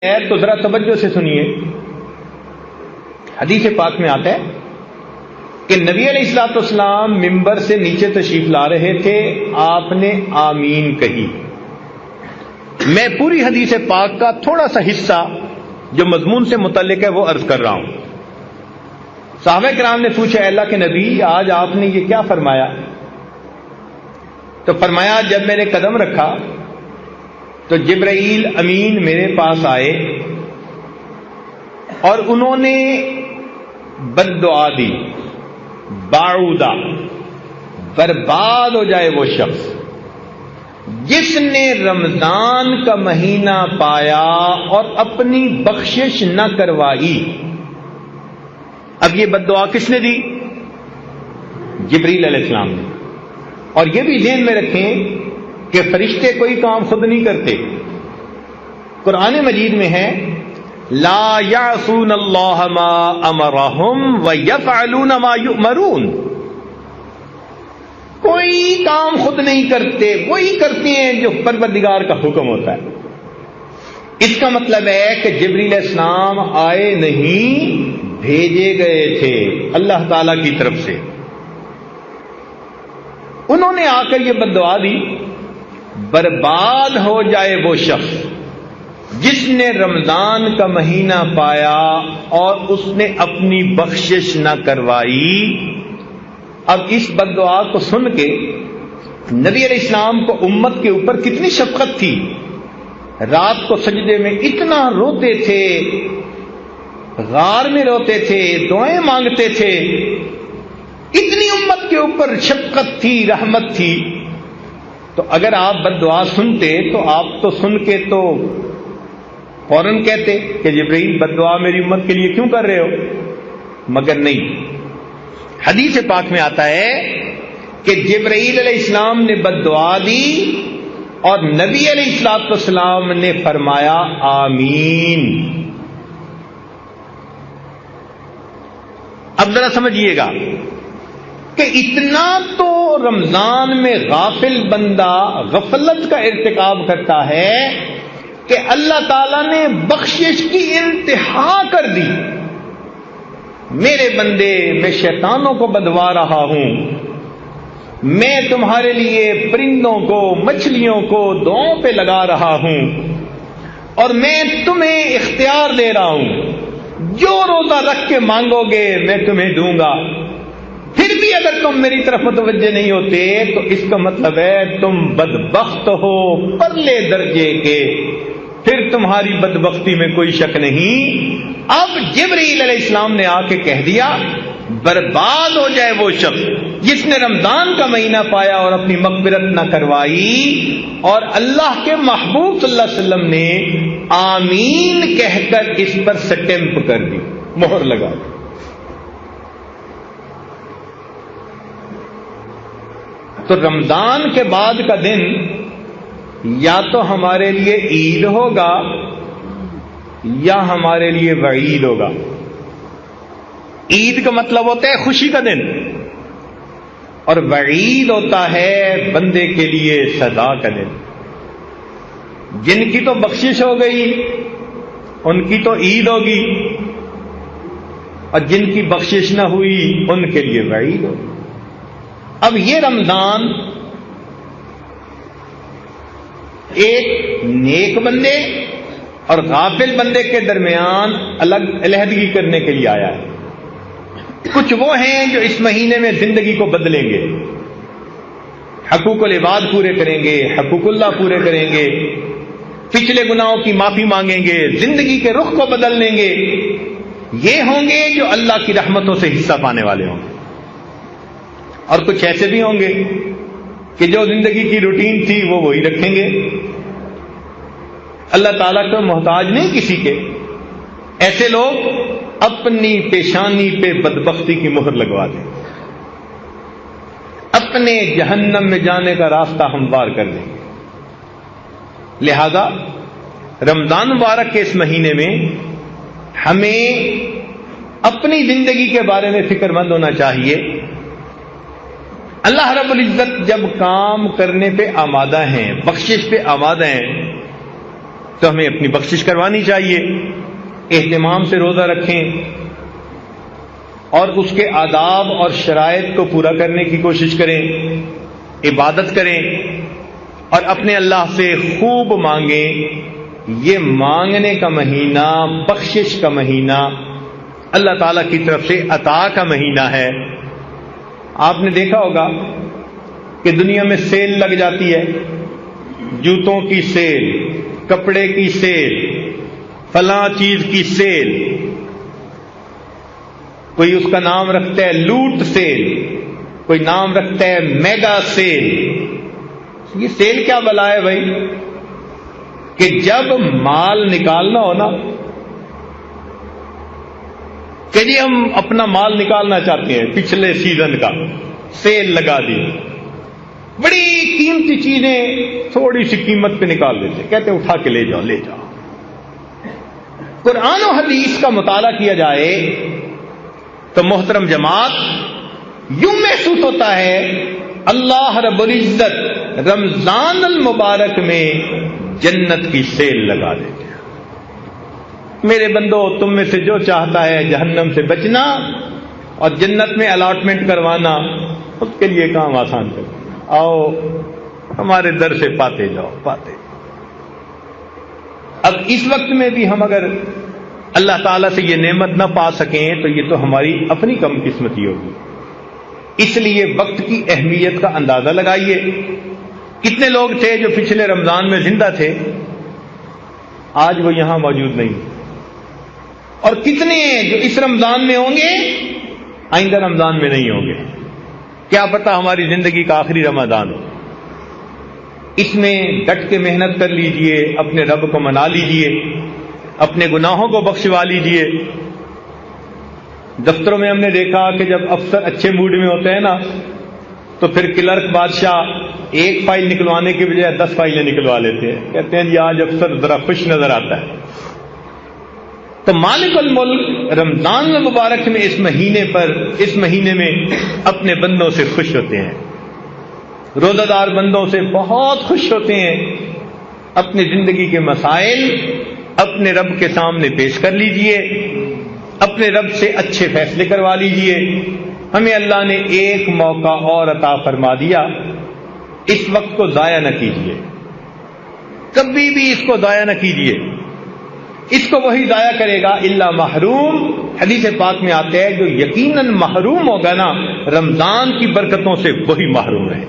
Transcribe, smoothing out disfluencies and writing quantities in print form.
ہے تو ذرا توجہ سے سنیے. حدیث پاک میں آتا ہے کہ نبی علیہ الصلوۃ والسلام ممبر سے نیچے تشریف لا رہے تھے، آپ نے آمین کہی. میں پوری حدیث پاک کا تھوڑا سا حصہ جو مضمون سے متعلق ہے وہ عرض کر رہا ہوں. صحابہ کرام نے پوچھا، اللہ کے نبی آج آپ نے یہ کیا فرمایا؟ تو فرمایا جب میں نے قدم رکھا تو جبرائیل امین میرے پاس آئے اور انہوں نے بد دعا دی، باعودہ، برباد ہو جائے وہ شخص جس نے رمضان کا مہینہ پایا اور اپنی بخشش نہ کروائی. اب یہ بد دعا کس نے دی؟ جبریل علیہ السلام نے. اور یہ بھی ذہن میں رکھیں کہ فرشتے کوئی کام خود نہیں کرتے. قرآن مجید میں ہے لا یعصون اللہ ما امرہم ویفعلون ما یؤمرون. کوئی کام خود نہیں کرتے، وہی کرتے ہیں جو پروردگار کا حکم ہوتا ہے. اس کا مطلب ہے کہ جبریل علیہ السلام آئے نہیں، بھیجے گئے تھے اللہ تعالی کی طرف سے. انہوں نے آ کر یہ بد دعا دی، برباد ہو جائے وہ شخص جس نے رمضان کا مہینہ پایا اور اس نے اپنی بخشش نہ کروائی. اب اس بد دعا کو سن کے نبی علیہ السلام کو امت کے اوپر کتنی شفقت تھی. رات کو سجدے میں اتنا روتے تھے، غار میں روتے تھے، دعائیں مانگتے تھے. اتنی امت کے اوپر شفقت تھی، رحمت تھی. تو اگر آپ بد دعا سنتے تو آپ تو سن کے تو فوراً کہتے کہ جبرائیل بد دعا میری امت کے لیے کیوں کر رہے ہو، مگر نہیں. حدیث پاک میں آتا ہے کہ جبرائیل علیہ السلام نے بد دعا دی اور نبی علیہ الصلوۃ والسلام نے فرمایا آمین. اب ذرا سمجھیے گا کہ اتنا تو رمضان میں غافل بندہ غفلت کا ارتکاب کرتا ہے کہ اللہ تعالیٰ نے بخشش کی انتہا کر دی. میرے بندے، میں شیطانوں کو بدوا رہا ہوں، میں تمہارے لیے پرندوں کو، مچھلیوں کو دعاؤں پہ لگا رہا ہوں اور میں تمہیں اختیار دے رہا ہوں، جو روزہ رکھ کے مانگو گے میں تمہیں دوں گا. پھر بھی اگر تم میری طرف متوجہ نہیں ہوتے تو اس کا مطلب ہے تم بدبخت ہو پرلے درجے کے. پھر تمہاری بدبختی میں کوئی شک نہیں. اب جبرائیل علیہ السلام نے آ کے کہہ دیا برباد ہو جائے وہ شخص جس نے رمضان کا مہینہ پایا اور اپنی مغفرت نہ کروائی. اور اللہ کے محبوب صلی اللہ علیہ وسلم نے آمین کہہ کر اس پر سٹیمپ کر دی، مہر لگا دی. تو رمضان کے بعد کا دن یا تو ہمارے لیے عید ہوگا یا ہمارے لیے وعید ہوگا. عید کا مطلب ہوتا ہے خوشی کا دن اور وعید ہوتا ہے بندے کے لیے سزا کا دن. جن کی تو بخشش ہو گئی ان کی تو عید ہوگی اور جن کی بخشش نہ ہوئی ان کے لیے وعید ہوگی. اب یہ رمضان ایک نیک بندے اور غافل بندے کے درمیان الگ علیحدگی کرنے کے لیے آیا ہے. کچھ وہ ہیں جو اس مہینے میں زندگی کو بدلیں گے، حقوق العباد پورے کریں گے، حقوق اللہ پورے کریں گے، پچھلے گناہوں کی معافی مانگیں گے، زندگی کے رخ کو بدل لیں گے. یہ ہوں گے جو اللہ کی رحمتوں سے حصہ پانے والے ہوں گے. اور کچھ ایسے بھی ہوں گے کہ جو زندگی کی روٹین تھی وہ وہی رکھیں گے، اللہ تعالیٰ کو محتاج نہیں کسی کے. ایسے لوگ اپنی پیشانی پہ بدبختی کی مہر لگوا دیں، اپنے جہنم میں جانے کا راستہ ہموار کر دیں. لہذا رمضان مبارک کے اس مہینے میں ہمیں اپنی زندگی کے بارے میں فکر مند ہونا چاہیے. اللہ رب العزت جب کام کرنے پہ آمادہ ہیں، بخشش پہ آمادہ ہیں، تو ہمیں اپنی بخشش کروانی چاہیے، اہتمام سے روزہ رکھیں اور اس کے آداب اور شرائط کو پورا کرنے کی کوشش کریں، عبادت کریں اور اپنے اللہ سے خوب مانگیں۔ یہ مانگنے کا مہینہ، بخشش کا مہینہ، اللہ تعالیٰ کی طرف سے عطا کا مہینہ ہے۔ آپ نے دیکھا ہوگا کہ دنیا میں سیل لگ جاتی ہے، جوتوں کی سیل، کپڑے کی سیل، فلاں چیز کی سیل، کوئی اس کا نام رکھتا ہے لوٹ سیل، کوئی نام رکھتا ہے میگا سیل۔ یہ سیل کیا بلا ہے بھائی؟ کہ جب مال نکالنا ہو نا، کہ جی ہم اپنا مال نکالنا چاہتے ہیں پچھلے سیزن کا، سیل لگا دی، بڑی قیمتی چیزیں تھوڑی سی قیمت پہ نکال دیتے، کہتے ہیں اٹھا کے لے جاؤ لے جاؤ۔ قرآن و حدیث کا مطالعہ کیا جائے تو محترم جماعت یوں محسوس ہوتا ہے اللہ رب العزت رمضان المبارک میں جنت کی سیل لگا دیتے ہیں۔ میرے بندو، تم میں سے جو چاہتا ہے جہنم سے بچنا اور جنت میں الاٹمنٹ کروانا، اس کے لیے کام آسان کر آؤ ہمارے در سے پاتے جاؤ پاتے۔ اب اس وقت میں بھی ہم اگر اللہ تعالیٰ سے یہ نعمت نہ پا سکیں تو یہ تو ہماری اپنی کم قسمتی ہوگی۔ اس لیے وقت کی اہمیت کا اندازہ لگائیے۔ کتنے لوگ تھے جو پچھلے رمضان میں زندہ تھے، آج وہ یہاں موجود نہیں، اور کتنے جو اس رمضان میں ہوں گے آئندہ رمضان میں نہیں ہوں گے۔ کیا پتہ ہماری زندگی کا آخری رمضان ہو۔ اس میں ڈٹ کے محنت کر لیجئے، اپنے رب کو منا لیجئے، اپنے گناہوں کو بخشوا لیجئے۔ دفتروں میں ہم نے دیکھا کہ جب افسر اچھے موڈ میں ہوتے ہیں نا تو پھر کلرک بادشاہ ایک فائل نکلوانے کے بجائے 10 فائلیں نکلوا لیتے ہیں، کہتے ہیں جی آج افسر ذرا خوش نظر آتا ہے۔ تو مالک الملک رمضان المبارک میں اس مہینے میں اپنے بندوں سے خوش ہوتے ہیں، روزہ دار بندوں سے بہت خوش ہوتے ہیں۔ اپنی زندگی کے مسائل اپنے رب کے سامنے پیش کر لیجئے، اپنے رب سے اچھے فیصلے کروا لیجئے۔ ہمیں اللہ نے ایک موقع اور عطا فرما دیا، اس وقت کو ضائع نہ کیجیے، کبھی بھی اس کو ضائع نہ کیجیے۔ اس کو وہی ضائع کرے گا الا محروم۔ حدیث پاک میں آتا ہے جو یقیناً محروم ہوگا نا رمضان کی برکتوں سے، وہی محروم ہے۔